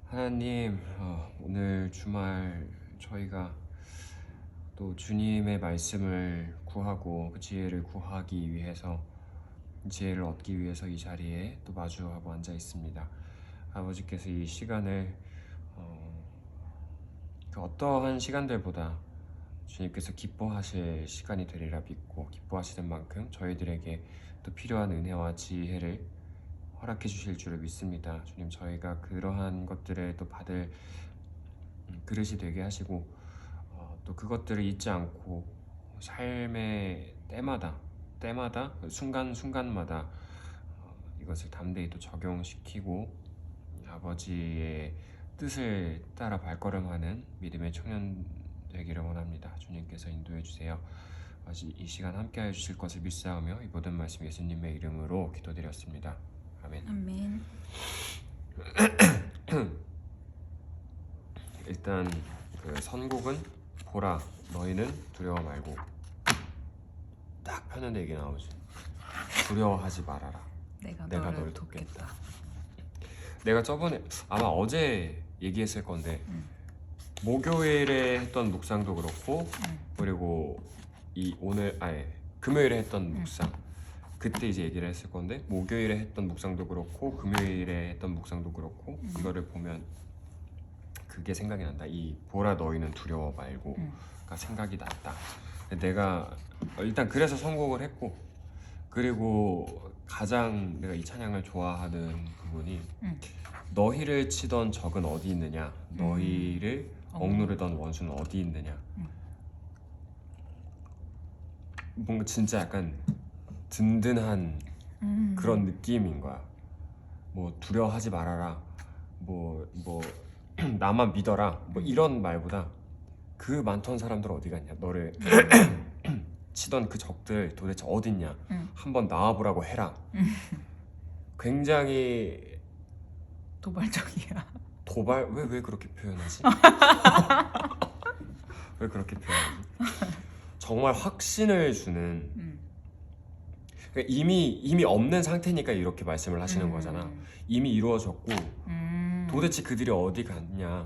하나님, 오늘 주말 저희가 또 주님의 말씀을 구하고 그 지혜를 구하기 위해서 지혜를 얻기 위해서 이 자리에 또 마주하고 앉아 있습니다. 아버지께서 이 시간을 그 어떠한 시간들보다 주님께서 기뻐하실 시간이 되리라 믿고 기뻐하시는 만큼 저희들에게 또 필요한 은혜와 지혜를 허락해 주실 줄을 믿습니다. 주님, 저희가 그러한 것들을 또 받을 그릇이 되게 하시고 또 그것들을 잊지 않고 삶의 때마다 순간순간마다 이것을 담대히 또 적용시키고 아버지의 뜻을 따라 발걸음하는 믿음의 청년 되기를 원합니다. 주님께서 인도해 주세요. 이 시간 함께하여 주실 것을 믿사오며 이 모든 말씀 예수님의 이름으로 기도드렸습니다. 아멘. 아멘. 일단 그 선곡은 보라 너희는 두려워 말고, 딱 펴는데 이게 나오지. 두려워하지 말아라. 내가 너를 돕겠다. 내가 저번에 아마 어제 얘기했을 건데 목요일에 했던 묵상도 그렇고 그리고 이 오늘 금요일에 했던 묵상 그때 이제 얘기를 했을 건데 목요일에 했던 묵상도 그렇고 금요일에 했던 묵상도 그렇고 이거를 보면 그게 생각이 난다. 이 보라 너희는 두려워 말고가 생각이 났다. 내가 일단 그래서 선곡을 했고, 그리고 가장 내가 이 찬양을 좋아하는 부분이 너희를 치던 적은 어디 있느냐, 너희를 억누르던 원수는 어디 있느냐. 뭔가 진짜 약간 든든한 그런 느낌인 거야. 뭐 두려워하지 말아라, 뭐 나만 믿어라, 뭐 이런 말보다 그 많던 사람들 어디 갔냐, 너를 치던 그 적들 도대체 어딨냐, 한번 나와보라고 해라. 굉장히 도발적이야. 도발? 왜 그렇게 표현하지? 왜 그렇게 표현하지? 정말 확신을 주는, 그러니까 이미 없는 상태니까 이렇게 말씀을 하시는 거잖아. 이미 이루어졌고 도대체 그들이 어디 갔냐,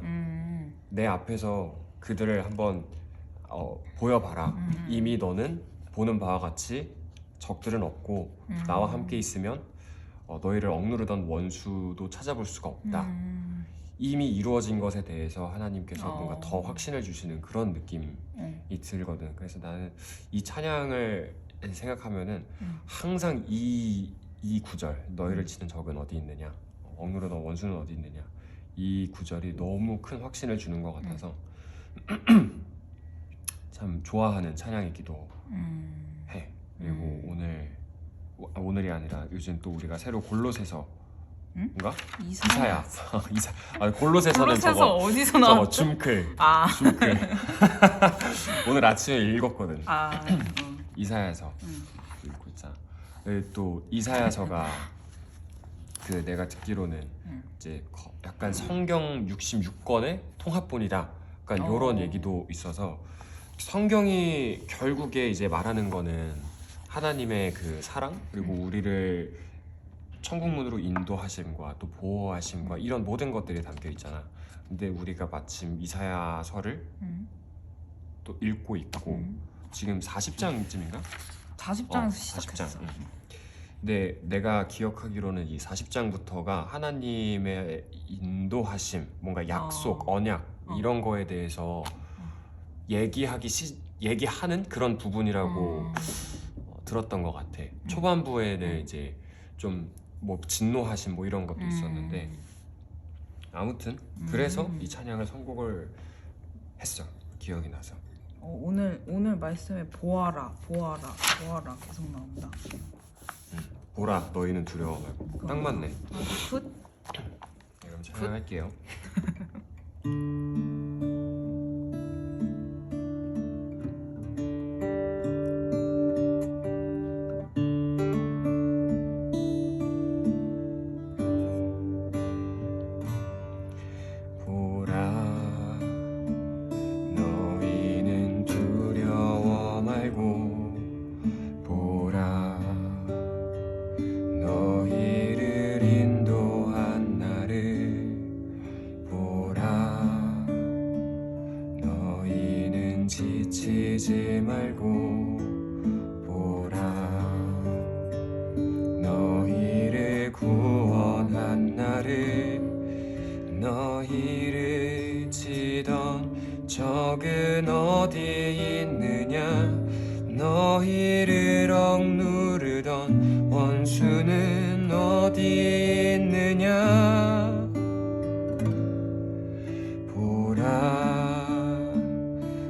내 앞에서 그들을 한번 보여봐라. 이미 너는 보는 바와 같이 적들은 없고 나와 함께 있으면 너희를 억누르던 원수도 찾아볼 수가 없다. 이미 이루어진 것에 대해서 하나님께서 뭔가 더 확신을 주시는 그런 느낌이 들거든. 그래서 나는 이 찬양을 생각하면은 항상 이 구절, 너희를 치는 적은 어디 있느냐, 억누르던 원수는 어디 있느냐, 이 구절이 너무 큰 확신을 주는 것 같아서 참 좋아하는 찬양이기도 해. 그리고 오늘이 아니라 요즘 또 우리가 새로 골로새서인가? 이사야. 골로새서는 골로새서 어디서 나왔죠? 저거 줌클. 오늘 아침에 읽었거든. 이사야서 읽고 있잖아. 또 이사야서가 그 내가 듣기로는 이제 약간 성경 66권의 통합본이다. 약간 이런 얘기도 있어서 성경이 결국에 이제 말하는 거는 하나님의 그 사랑, 그리고 우리를 천국문으로 인도하심과 또 보호하심과 이런 모든 것들이 담겨 있잖아. 근데 우리가 마침 이사야서를 또 읽고 있고 지금 40장쯤인가? 40장에서 시작했어. 40장. 근데 내가 기억하기로는 이 40장부터가 하나님의 인도하심, 뭔가 약속, 언약 이런 거에 대해서 얘기하는 그런 부분이라고 들었던 것 같아. 초반부에는 이제 좀 뭐 진노하심 뭐 이런 것도 있었는데 아무튼 그래서 이 찬양을 선곡을 했어. 기억이 나서. 오늘 말씀에 보아라 계속 나온다. 보라 너희는 두려워 말고. 딱 맞네. 굿. 그럼 찬양할게요. 잊지 말고 보라. 너희를 구원한 나를, 너희를 치던 적은 어디 있느냐. 너희를 억누르던 원수는 어디 있느냐. 보라,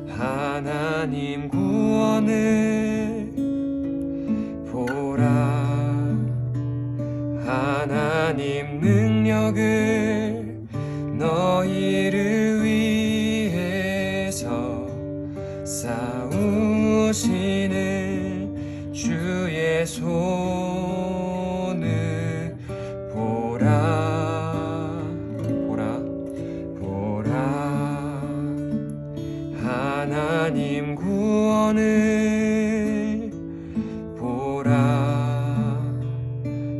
하나님 구원을 보라. 하나님 능력을 너희를 위해서 싸우시는 주의 손을 보라. 보라, 보라. 하나님 구원을 보라.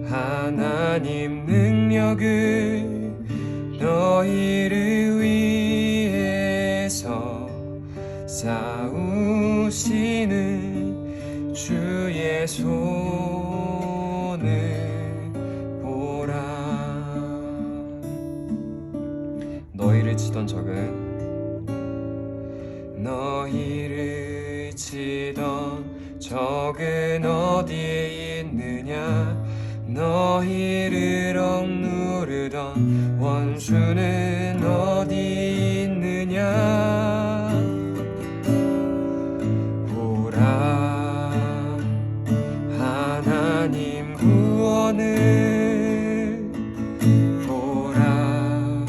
하나님 능력을 너희를 위해서 싸우시는 주의 손을 보라. 너희를 치던 적은, 너희를 치던 적은 어디에 있느냐. 너희를 억누르던 원수는 어디 있느냐. 보라, 하나님 구원을 보라.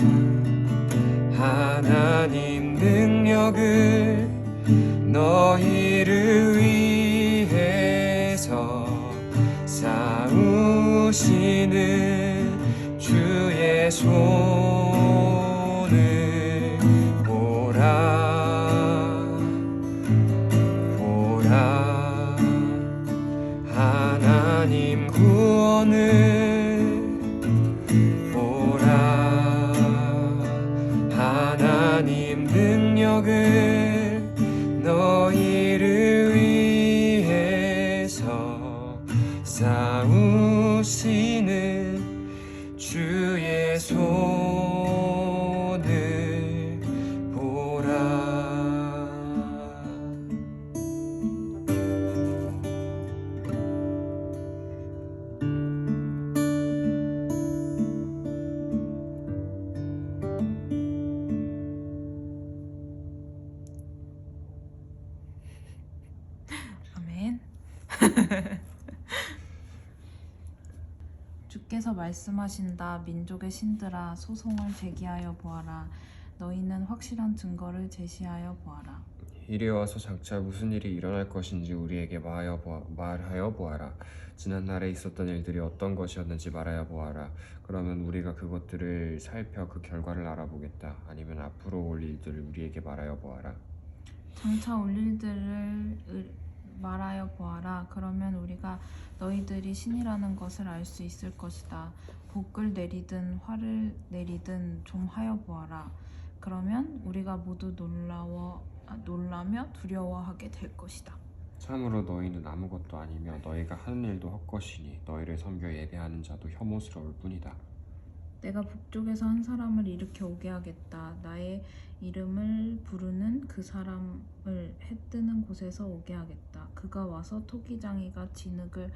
하나님 능력을 너희를 위해서 싸우시는 주의 손을 보라. 보라, 하나님 구원을 보라. 하나님 능력을 너희를 위해서 싸우시는 주의 손을 보라. 아멘. 주께서 말씀하신다. 민족의 신들아, 소송을 제기하여 보아라. 너희는 확실한 증거를 제시하여 보아라. 이리 와서 장차 무슨 일이 일어날 것인지 우리에게 말하여 보아라. 지난날에 있었던 일들이 어떤 것이었는지 말하여 보아라. 그러면 우리가 그것들을 살펴 그 결과를 알아보겠다. 아니면 앞으로 올 일들을 우리에게 말하여 보아라. 장차 올 일들을 말하여 보아라. 그러면 우리가 너희들이 신이라는 것을 알 수 있을 것이다. 복을 내리든 화를 내리든 좀 하여 보아라. 그러면 우리가 모두 놀라며 두려워하게 될 것이다. 참으로 너희는 아무것도 아니며 너희가 하는 일도 헛것이니 너희를 섬겨 예배하는 자도 혐오스러울 뿐이다. 내가 북쪽에서 한 사람을 일으켜 오게 하겠다. 나의 이름을 부르는 그 사람을 해 뜨는 곳에서 오게 하겠다. 그가 와서 토기장이가 진흙을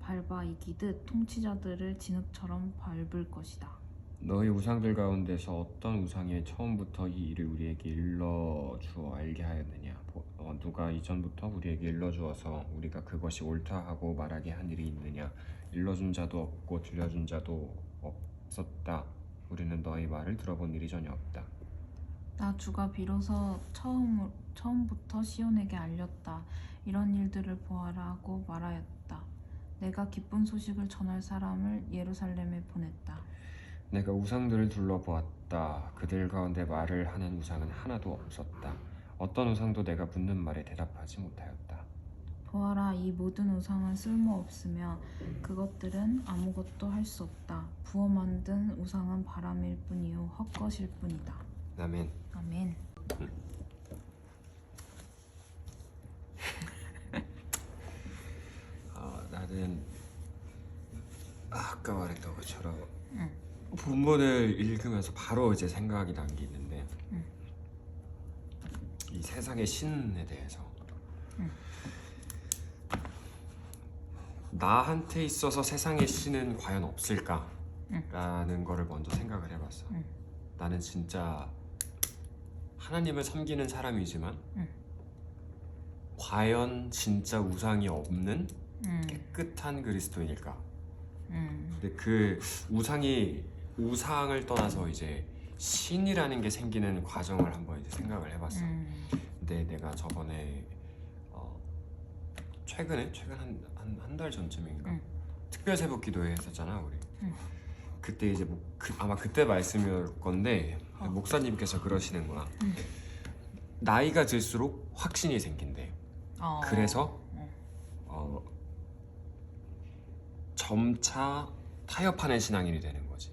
밟아 이기듯 통치자들을 진흙처럼 밟을 것이다. 너희 우상들 가운데서 어떤 우상이 처음부터 이 일을 우리에게 일러주어 알게 하였느냐? 누가 이전부터 우리에게 일러주어서 우리가 그것이 옳다 하고 말하게 한 일이 있느냐? 일러준 자도 없고 들려준 자도 없었다. 우리는 너희 말을 들어본 일이 전혀 없다. 나 주가 비로소 처음부터 시온에게 알렸다. 이런 일들을 보아라 하고 말하였다. 내가 기쁜 소식을 전할 사람을 예루살렘에 보냈다. 내가 우상들을 둘러보았다. 그들 가운데 말을 하는 우상은 하나도 없었다. 어떤 우상도 내가 묻는 말에 대답하지 못하였다. 보아라, 이 모든 우상은 쓸모없으며 그것들은 아무것도 할 수 없다. 부어 만든 우상은 바람일 뿐이요 헛것일 뿐이다. 아멘. 아멘. 나는 아까 말했던 것처럼 응. 본문을 읽으면서 바로 이제 생각이 난 게 있는데 응. 이 세상의 신에 대해서 응. 나한테 있어서 세상의 신은 과연 없을까라는 거를 먼저 생각을 해봤어. 응. 나는 진짜 하나님을 섬기는 사람이지만 응. 과연 진짜 우상이 없는 깨끗한 그리스도인일까? 근데 그 우상을 떠나서 이제 신이라는 게 생기는 과정을 한번 이제 생각을 해봤어. 근데 내가 저번에 최근 한 달 전쯤인가 특별 새벽 기도회 했었잖아 우리. 그때 이제 아마 그때 말씀일 건데 목사님께서 그러시는 거야. 나이가 들수록 확신이 생긴대. 그래서 점차 타협하는 신앙인이 되는 거지.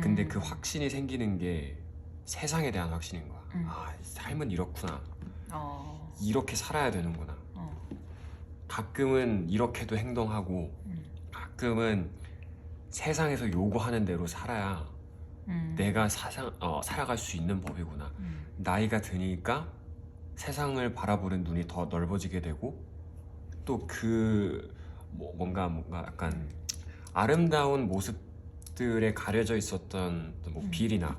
근데 그 확신이 생기는 게 세상에 대한 확신인 거야. 아, 삶은 이렇구나. 이렇게 살아야 되는구나. 가끔은 이렇게도 행동하고 가끔은 세상에서 요구하는 대로 살아야 내가 살아갈 수 있는 법이구나. 나이가 드니까 세상을 바라보는 눈이 더 넓어지게 되고 또 뭔가 약간 아름다운 모습들에 가려져 있었던 뭐 빌이나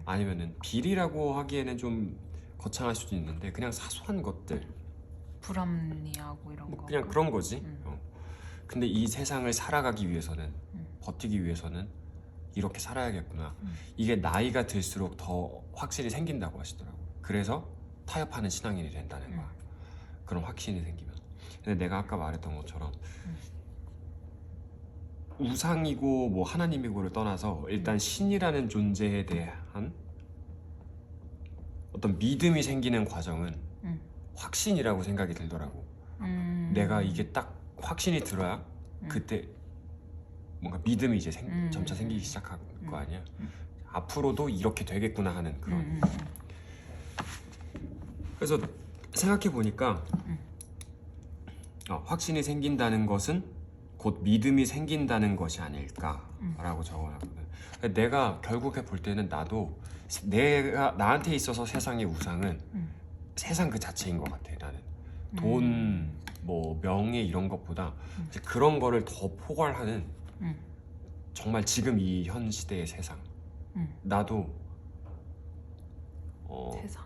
아니면은 빌이라고 하기에는 좀 거창할 수도 있는데 그냥 사소한 것들 불합리하고 이런 거 그냥 그런 거지. 근데 이 세상을 살아가기 위해서는 버티기 위해서는 이렇게 살아야겠구나. 이게 나이가 들수록 더 확실히 생긴다고 하시더라고. 그래서 타협하는 신앙인이 된다는 거야. 그런 확신이 생기면. 근데 내가 아까 말했던 것처럼 우상이고 뭐 하나님이고를 떠나서 일단 신이라는 존재에 대한 어떤 믿음이 생기는 과정은 확신이라고 생각이 들더라고. 내가 이게 딱 확신이 들어야 그때 뭔가 믿음이 이제 점차 생기기 시작할 거 아니야. 앞으로도 이렇게 되겠구나 하는 그런. 그래서 생각해 보니까 확신이 생긴다는 것은 곧 믿음이 생긴다는 것이 아닐까라고 적어놨거든. 내가 결국에 볼 때는 나도 나한테 있어서 세상의 우상은 세상 그 자체인 것 같아. 나는 돈, 뭐 명예 이런 것보다 이제 그런 거를 더 포괄하는 정말 지금 이 현 시대의 세상. 나도 세상.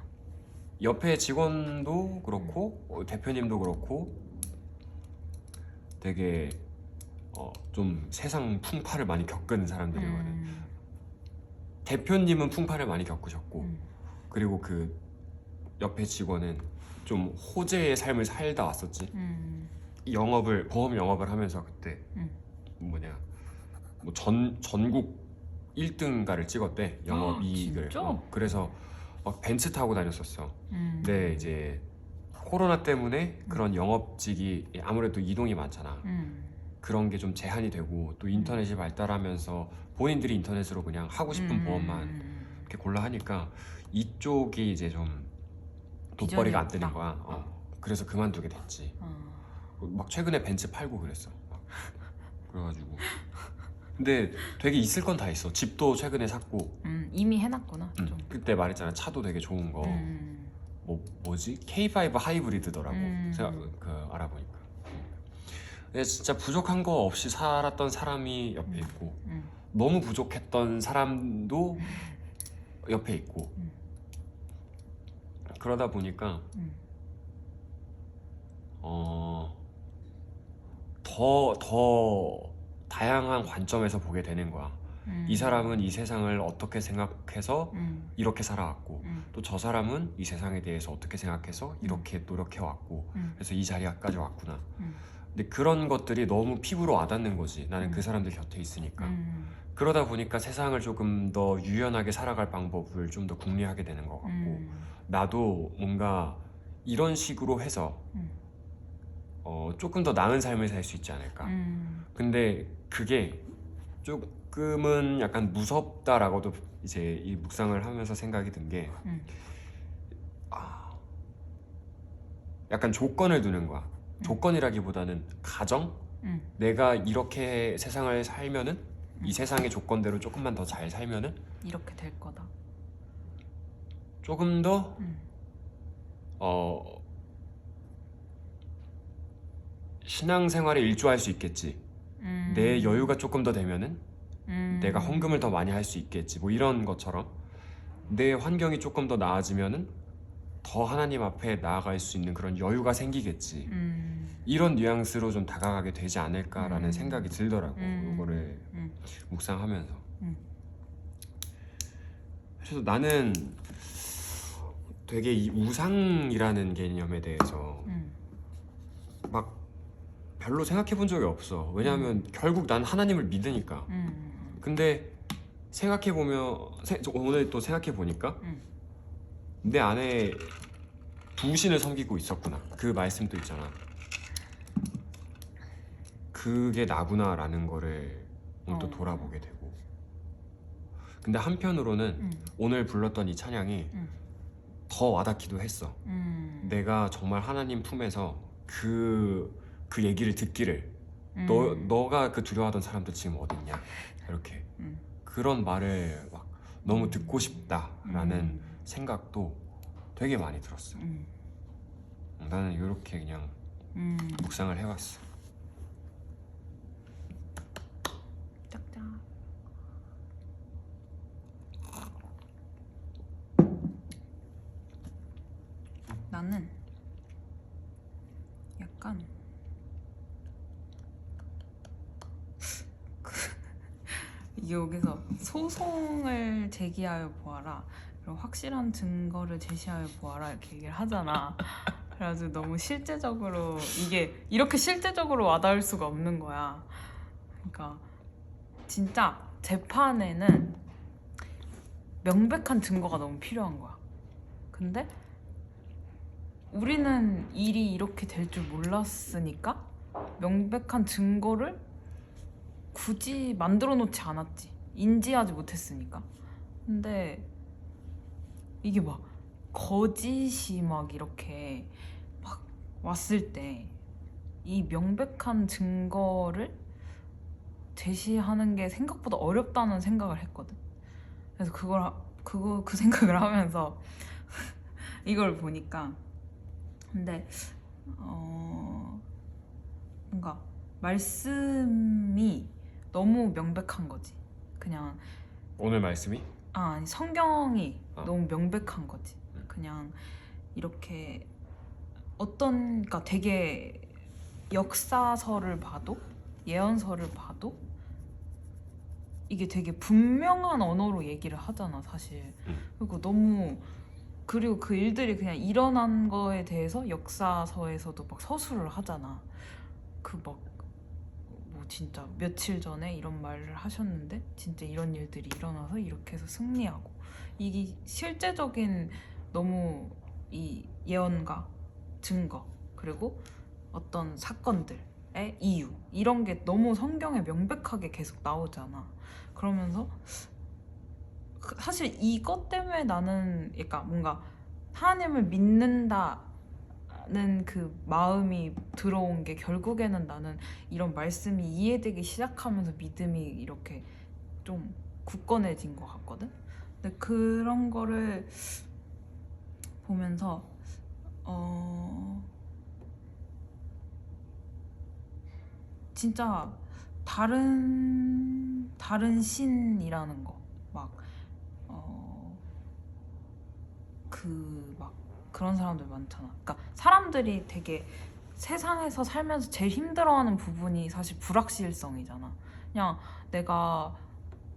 옆에 직원도 그렇고 대표님도 그렇고 되게 좀 세상 풍파를 많이 겪은 사람들이거든. 대표님은 풍파를 많이 겪으셨고 그리고 그 옆에 직원은 좀 호재의 삶을 살다 왔었지. 보험 영업을 하면서 그때 뭐 전국 1등가를 찍었대. 영업이익을. 진짜? 그래서 막 벤츠 타고 다녔었어. 근데 이제 코로나 때문에 그런 영업직이 아무래도 이동이 많잖아. 그런 게 좀 제한이 되고 또 인터넷이 발달하면서 본인들이 인터넷으로 그냥 하고 싶은 보험만 이렇게 골라 하니까 이쪽이 이제 좀 돋벌이가 안 되는 거야. 그래서 그만두게 됐지. 막 최근에 벤츠 팔고 그랬어. 그래가지고 근데 되게 있을 건 다 있어. 집도 최근에 샀고. 이미 해놨구나. 좀. 그때 말했잖아. 차도 되게 좋은 거. 뭐지? K5 하이브리드더라고. 제가 알아보니까. 근데 진짜 부족한 거 없이 살았던 사람이 옆에 있고 너무 부족했던 사람도 옆에 있고 그러다 보니까 더 다양한 관점에서 보게 되는 거야. 이 사람은 이 세상을 어떻게 생각해서 이렇게 살아왔고 또 저 사람은 이 세상에 대해서 어떻게 생각해서 이렇게 노력해왔고 그래서 이 자리까지 왔구나. 근데 그런 것들이 너무 피부로 와닿는 거지. 나는 그 사람들 곁에 있으니까. 그러다 보니까 세상을 조금 더 유연하게 살아갈 방법을 좀 더 궁리하게 되는 것 같고 나도 뭔가 이런 식으로 해서 조금 더 나은 삶을 살 수 있지 않을까. 근데 그게 조금은 약간 무섭다라고도 이제 이 묵상을 하면서 생각이 든 게 약간 조건을 두는 거야. 조건이라기보다는 가정? 내가 이렇게 세상을 살면은 이 세상의 조건대로 조금만 더 잘 살면은 이렇게 될 거다. 조금 더 신앙생활에 일조할 수 있겠지. 내 여유가 조금 더 되면은 내가 헌금을 더 많이 할 수 있겠지. 뭐 이런 것처럼 내 환경이 조금 더 나아지면은 더 하나님 앞에 나아갈 수 있는 그런 여유가 생기겠지. 이런 뉘앙스로 좀 다가가게 되지 않을까라는 생각이 들더라고. 이거를 묵상하면서. 그래서 나는 되게 이 우상이라는 개념에 대해서 막 별로 생각해 본 적이 없어. 왜냐하면 결국 난 하나님을 믿으니까. 근데 생각해 보면 오늘 또 생각해 보니까 내 안에 두 신을 섬기고 있었구나. 그 말씀도 있잖아. 그게 나구나라는 거를 오늘 또 돌아보게 되고. 근데 한편으로는 오늘 불렀던 이 찬양이 더 와닿기도 했어. 내가 정말 하나님 품에서 그 얘기를 듣기를 너가 그 두려워하던 사람들 지금 어딨냐 이렇게 그런 말을 막 너무 듣고 싶다라는 생각도 되게 많이 들었어. 나는 이렇게 그냥 묵상을 해왔어. 짝짝. 나는 약간 여기서 소송을 제기하여 보아라, 그리고 확실한 증거를 제시하여 보아라 이렇게 얘기를 하잖아. 그래가지고 너무 실제적으로 이게 이렇게 실제적으로 와닿을 수가 없는 거야. 그러니까 진짜 재판에는 명백한 증거가 너무 필요한 거야. 근데 우리는 일이 이렇게 될 줄 몰랐으니까 명백한 증거를 굳이 만들어 놓지 않았지. 인지하지 못했으니까. 근데 이게 막 거짓이 막 이렇게 막 왔을 때 이 명백한 증거를 제시하는 게 생각보다 어렵다는 생각을 했거든. 그래서 그 생각을 하면서 이걸 보니까 근데 뭔가 말씀이 너무 명백한 거지. 그냥 오늘 말씀이? 아니 성경이 너무 명백한 거지. 그냥 이렇게 그러니까 되게 역사서를 봐도 예언서를 봐도 이게 되게 분명한 언어로 얘기를 하잖아 사실. 그리고 그 일들이 그냥 일어난 거에 대해서 역사서에서도 막 서술을 하잖아. 뭐 진짜 며칠 전에 이런 말을 하셨는데 진짜 이런 일들이 일어나서 이렇게 해서 승리하고, 이게 실제적인 너무 이 예언과 증거 그리고 어떤 사건들의 이유 이런 게 너무 성경에 명백하게 계속 나오잖아. 그러면서 사실 이것 때문에 나는 그러니까 뭔가 하나님을 믿는다는 그 마음이 들어온 게 결국에는 나는 이런 말씀이 이해되기 시작하면서 믿음이 이렇게 좀 굳건해진 것 같거든. 근데 그런 거를 보면서 진짜 다른 신이라는 거 막 그런 사람들 많잖아. 그러니까 사람들이 되게 세상에서 살면서 제일 힘들어하는 부분이 사실 불확실성이잖아. 그냥 내가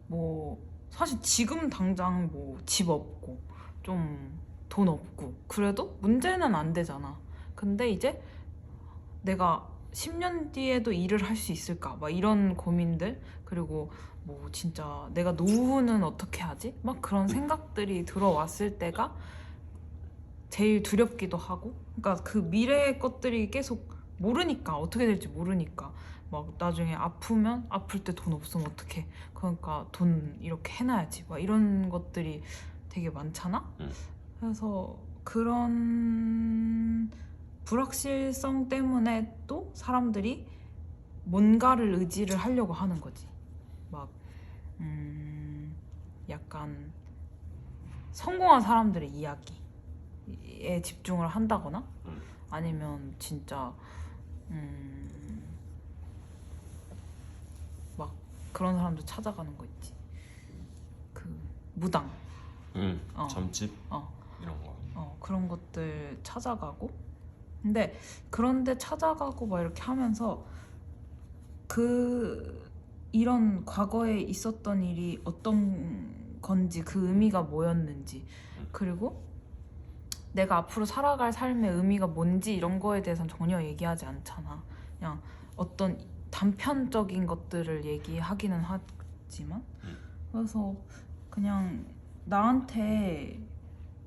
뭐 사실 지금 당장 뭐 집 없고 좀 돈 없고 그래도 문제는 안 되잖아. 근데 이제 내가 10년 뒤에도 일을 할 수 있을까? 막 이런 고민들, 그리고 뭐 진짜 내가 노후는 어떻게 하지? 막 그런 생각들이 들어왔을 때가 제일 두렵기도 하고, 그러니까 그 미래의 것들이 계속 모르니까, 어떻게 될지 모르니까 막 나중에 아프면 아플 때 돈 없으면 어떡해, 그러니까 돈 이렇게 해놔야지 막 이런 것들이 되게 많잖아. 그래서 그런 불확실성 때문에 또 사람들이 뭔가를 의지를 하려고 하는 거지. 막 약간 성공한 사람들의 이야기에 집중을 한다거나 아니면 진짜 막 그런 사람들 찾아가는 거 있지. 그 무당 점집 이런 거. 그런 것들 찾아가고. 근데 그런데 찾아가고 막 이렇게 하면서 이런 과거에 있었던 일이 어떤 건지 그 의미가 뭐였는지 그리고 내가 앞으로 살아갈 삶의 의미가 뭔지 이런 거에 대해서는 전혀 얘기하지 않잖아. 그냥 어떤 단편적인 것들을 얘기하기는 하지만 그래서 그냥 나한테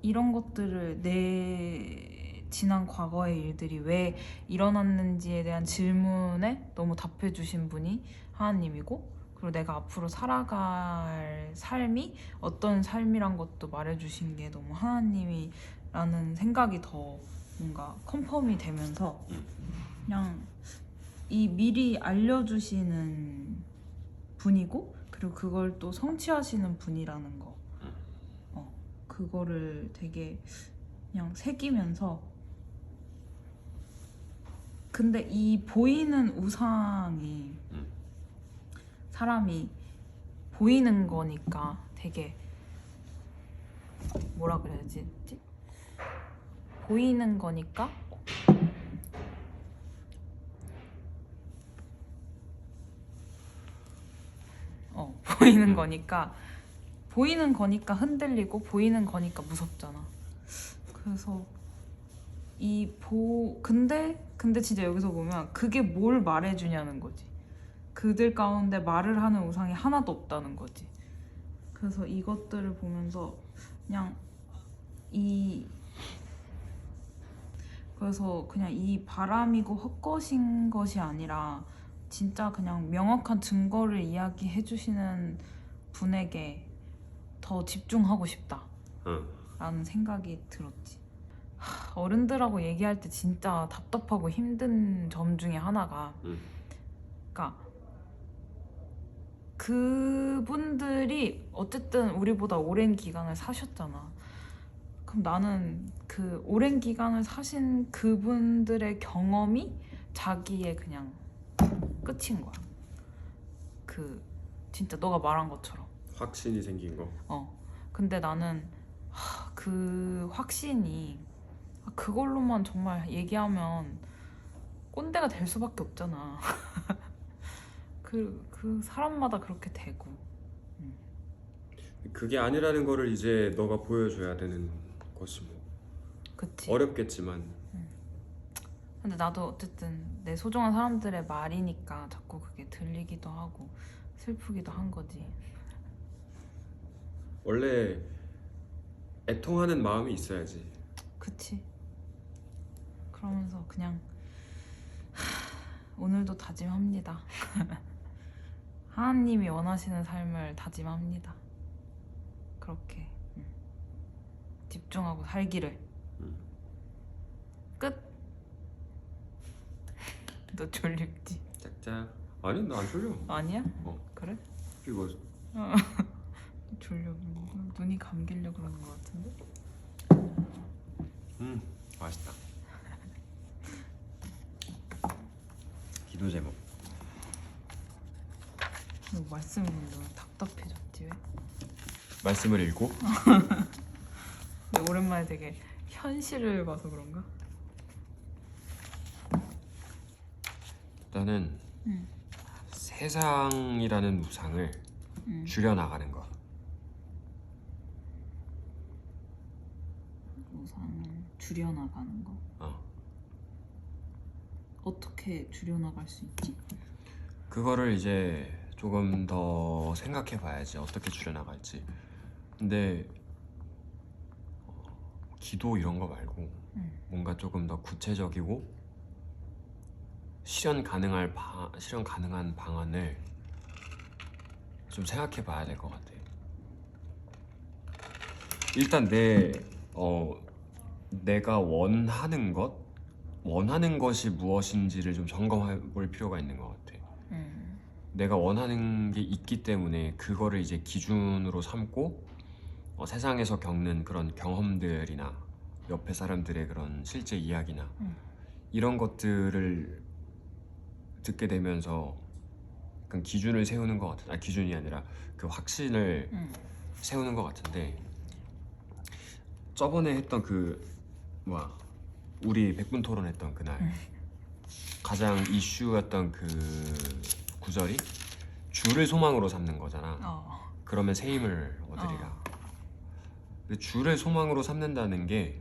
이런 것들을 내 지난 과거의 일들이 왜 일어났는지에 대한 질문에 너무 답해주신 분이 하나님이고 그리고 내가 앞으로 살아갈 삶이 어떤 삶이란 것도 말해주신 게 너무 하나님이라는 생각이 더 뭔가 컨펌이 되면서 그냥 이 미리 알려주시는 분이고 그리고 그걸 또 성취하시는 분이라는 거 그거를 되게 그냥 새기면서 근데 이 보이는 우상이 사람이 보이는 거니까 되게 뭐라 그래야지? 보이는 거니까 보이는 거니까 흔들리고 보이는 거니까 무섭잖아. 그래서 근데 진짜 여기서 보면 그게 뭘 말해주냐는 거지. 그들 가운데 말을 하는 우상이 하나도 없다는 거지. 그래서 이것들을 보면서 그냥 그래서 그냥 이 바람이고 헛것인 것이 아니라 진짜 그냥 명확한 증거를 이야기해 주시는 분에게 더 집중하고 싶다 라는 생각이 들었지. 어른들하고 얘기할 때 진짜 답답하고 힘든 점 중에 하나가 그러니까 그분들이 어쨌든 우리보다 오랜 기간을 사셨잖아. 그럼 나는 그 오랜 기간을 사신 그분들의 경험이 자기의 그냥 끝인 거야. 진짜 너가 말한 것처럼 확신이 생긴 거. 근데 나는 그 확신이 그걸로만 정말 얘기하면 꼰대가 될 수밖에 없잖아. 그 사람마다 그렇게 되고. 그게 아니라는 거를 이제 너가 보여줘야 되는 것이 뭐. 그치. 어렵겠지만. 근데 나도 어쨌든 내 소중한 사람들의 말이니까 자꾸 그게 들리기도 하고 슬프기도 한 거지. 원래 애통하는 마음이 있어야지. 그치. 그러면서 그냥 오늘도 다짐합니다. 하나님이 원하시는 삶을 다짐합니다. 그렇게 집중하고 살기를. 끝. 너 졸립지? 짝짝. 아니 나 안 졸려. 아니야? 그래? 이거 졸려. 눈이 감기려 그러는 것 같은데? 맛있다. 기도 제목. 너 말씀이 너무 답답해졌지 왜? 말씀을 읽고 근데 오랜만에 되게 현실을 봐서 그런가? 일단은 세상이라는 우상을 줄여나가는 거. 우상을 줄여나가는 거? 어떻게 줄여나갈 수 있지? 그거를 이제 조금 더 생각해 봐야지 어떻게 줄여나갈지. 근데 기도 이런 거 말고 뭔가 조금 더 구체적이고 실현 가능한 방안을 좀 생각해 봐야 될 것 같아. 일단 내가 원하는 것이 무엇인지를 좀 점검해 볼 필요가 있는 것 같아. 내가 원하는 게 있기 때문에 그거를 이제 기준으로 삼고 세상에서 겪는 그런 경험들이나 옆에 사람들의 그런 실제 이야기나 이런 것들을 듣게 되면서 약간 기준을 세우는 것 같아. 기준이 아니라 그 확신을 세우는 것 같은데, 저번에 했던 그 뭐야 우리 100분 토론했던 그날 가장 이슈였던 그 구절이 주를 소망으로 삼는 거잖아. 그러면 새 힘을 얻으리라. 근데 주를 소망으로 삼는다는 게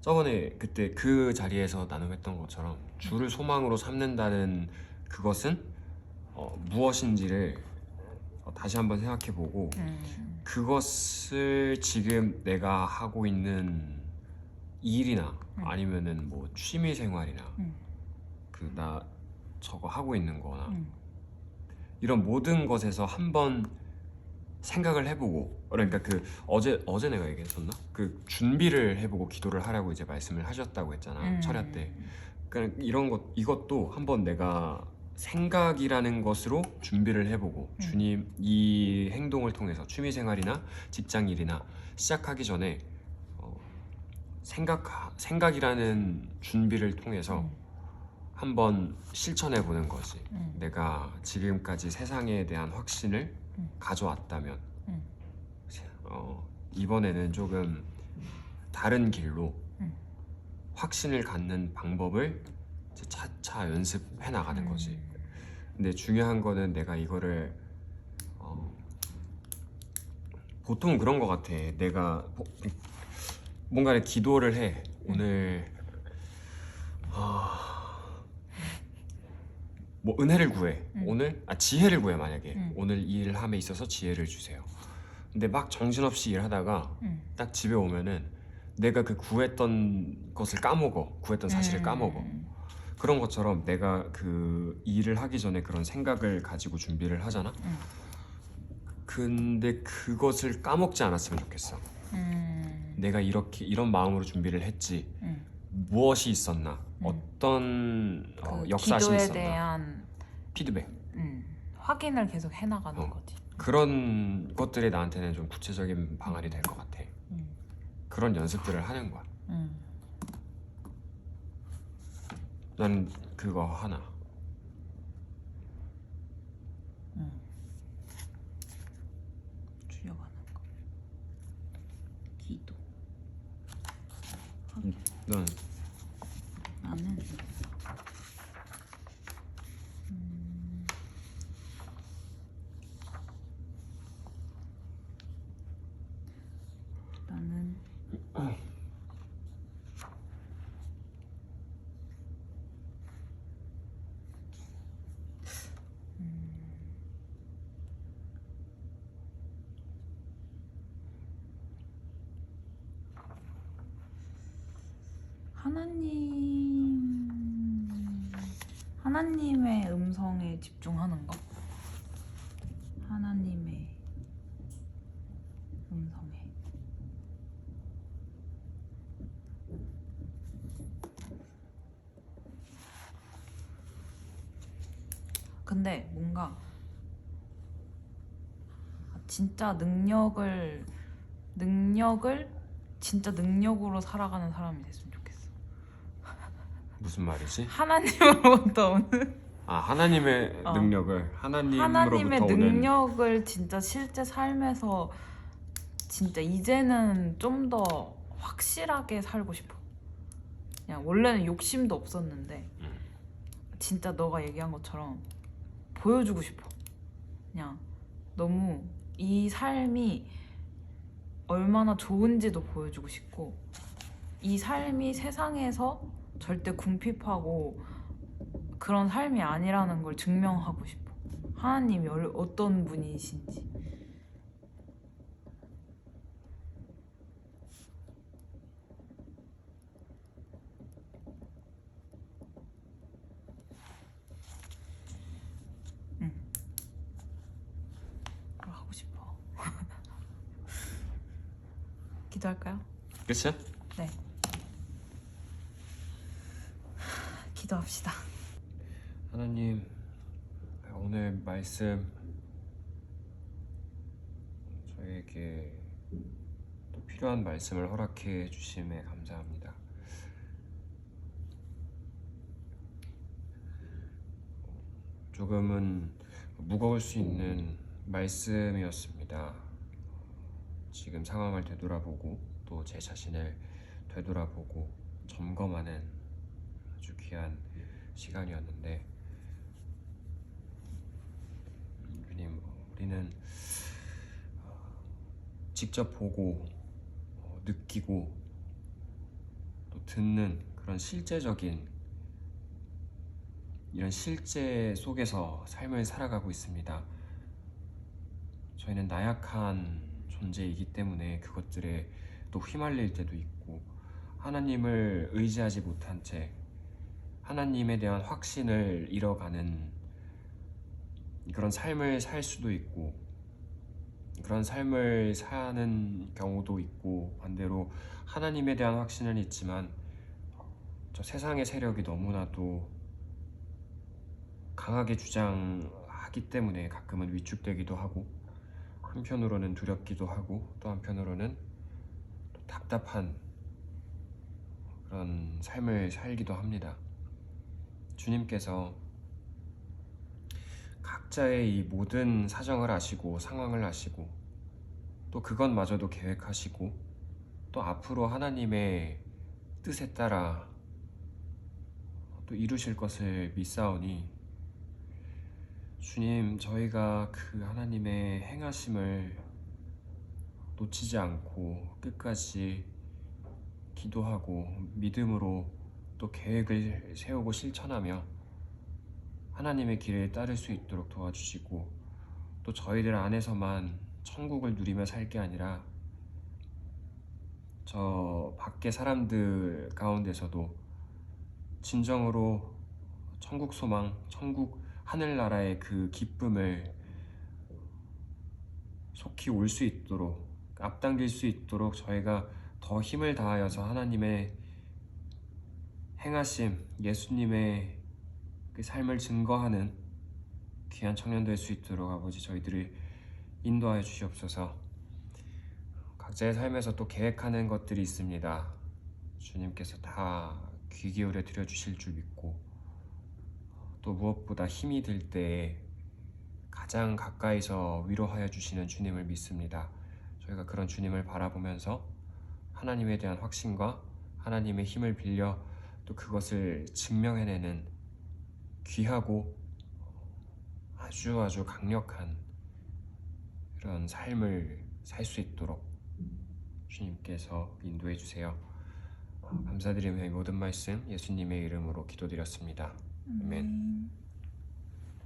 저번에 그때 그 자리에서 나눔했던 것처럼 주를 소망으로 삼는다는 그것은 무엇인지를 다시 한번 생각해보고 그것을 지금 내가 하고 있는 일이나 아니면은 뭐 취미 생활이나 그 나 저거 하고 있는 거나 이런 모든 것에서 한번 생각을 해보고, 그러니까 그 어제 내가 얘기했었나? 그 준비를 해보고 기도를 하라고 이제 말씀을 하셨다고 했잖아, 철야 때. 그러니까 이것도 한번 내가 생각이라는 것으로 준비를 해보고 주님 이 행동을 통해서 취미생활이나 직장일이나 시작하기 전에 생각이라는 준비를 통해서 한번 실천해 보는 거지. 내가 지금까지 세상에 대한 확신을 가져왔다면 이번에는 조금 다른 길로 확신을 갖는 방법을 이제 차차 연습해 나가는 거지. 근데 중요한 거는 내가 이거를 보통 그런 거 같아. 내가 뭔가를 기도를 해. 오늘 뭐 은혜를 구해. 오늘 지혜를 구해. 만약에 오늘 이 일함에 있어서 지혜를 주세요. 근데 막 정신없이 일하다가 딱 집에 오면은 내가 그 구했던 것을 까먹어. 구했던 사실을 까먹어. 그런 것처럼 내가 그 일을 하기 전에 그런 생각을 가지고 준비를 하잖아. 근데 그것을 까먹지 않았으면 좋겠어. 내가 이런 마음으로 준비를 했지. 무엇이 있었나? 어떤 역사심이 기도에 있었나? 대한 피드백. 확인을 계속 해나가는 거지. 그런 것들이 나한테는 좀 구체적인 방안이 될 것 같아. 그런 연습들을 하는 거야. 난 그거 하나. 줄여가는 거. 기도. 넌 나는 나는 하나님의 음성에 집중하는 거. 하나님의 음성에. 근데 뭔가 진짜 능력을 진짜 능력으로 살아가는 사람이 됐으면 좋겠어. 무슨 말이지? 하나님으로부터 오는 하나님의 능력을 하나님의 오는 능력을 진짜 실제 삶에서 진짜 이제는 좀 더 확실하게 살고 싶어. 그냥 원래는 욕심도 없었는데 진짜 너가 얘기한 것처럼 보여주고 싶어. 그냥 너무 이 삶이 얼마나 좋은지도 보여주고 싶고, 이 삶이 세상에서 절대 궁핍하고 그런 삶이 아니라는 걸 증명하고 싶어. 하나님이 어떤 분이신지. 그걸 하고 싶어. 기도할까요? 끝이야? 네. 기도합시다. 하나님, 오늘 말씀 저에게 또 필요한 말씀을 허락해 주심에 감사합니다. 조금은 무거울 수 있는 말씀이었습니다. 지금 상황을 되돌아보고 또 제 자신을 되돌아보고 점검하는 아주 귀한 시간이었는데, 주님, 우리는 직접 보고 느끼고 또 듣는 그런 실제적인 이런 실제 속에서 삶을 살아가고 있습니다. 저희는 나약한 존재이기 때문에 그것들에 또 휘말릴 때도 있고, 하나님을 의지하지 못한 채 하나님에 대한 확신을 잃어가는 그런 삶을 살 수도 있고, 그런 삶을 사는 경우도 있고, 반대로 하나님에 대한 확신은 있지만 저 세상의 세력이 너무나도 강하게 주장하기 때문에 가끔은 위축되기도 하고, 한편으로는 두렵기도 하고, 또 한편으로는 또 답답한 그런 삶을 살기도 합니다. 주님께서 각자의 이 모든 사정을 아시고 상황을 아시고 또 그것마저도 계획하시고 또 앞으로 하나님의 뜻에 따라 또 이루실 것을 믿사오니, 주님, 저희가 그 하나님의 행하심을 놓치지 않고 끝까지 기도하고 믿음으로 또 계획을 세우고 실천하며 하나님의 길을 따를 수 있도록 도와주시고, 또 저희들 안에서만 천국을 누리며 살 게 아니라 저 밖의 사람들 가운데서도 진정으로 천국 소망, 천국 하늘나라의 그 기쁨을 속히 올 수 있도록, 앞당길 수 있도록 저희가 더 힘을 다하여서 하나님의 행하심, 예수님의 그 삶을 증거하는 귀한 청년 될 수 있도록 아버지 저희들을 인도하여 주시옵소서. 각자의 삶에서 또 계획하는 것들이 있습니다. 주님께서 다 귀 기울여 드려주실 줄 믿고, 또 무엇보다 힘이 들 때에 가장 가까이서 위로하여 주시는 주님을 믿습니다. 저희가 그런 주님을 바라보면서 하나님에 대한 확신과 하나님의 힘을 빌려 또 그것을 증명해내는 귀하고 아주 강력한 그런 삶을 살 수 있도록 주님께서 인도해 주세요. 감사드리며 이 모든 말씀 예수님의 이름으로 기도드렸습니다. 아멘.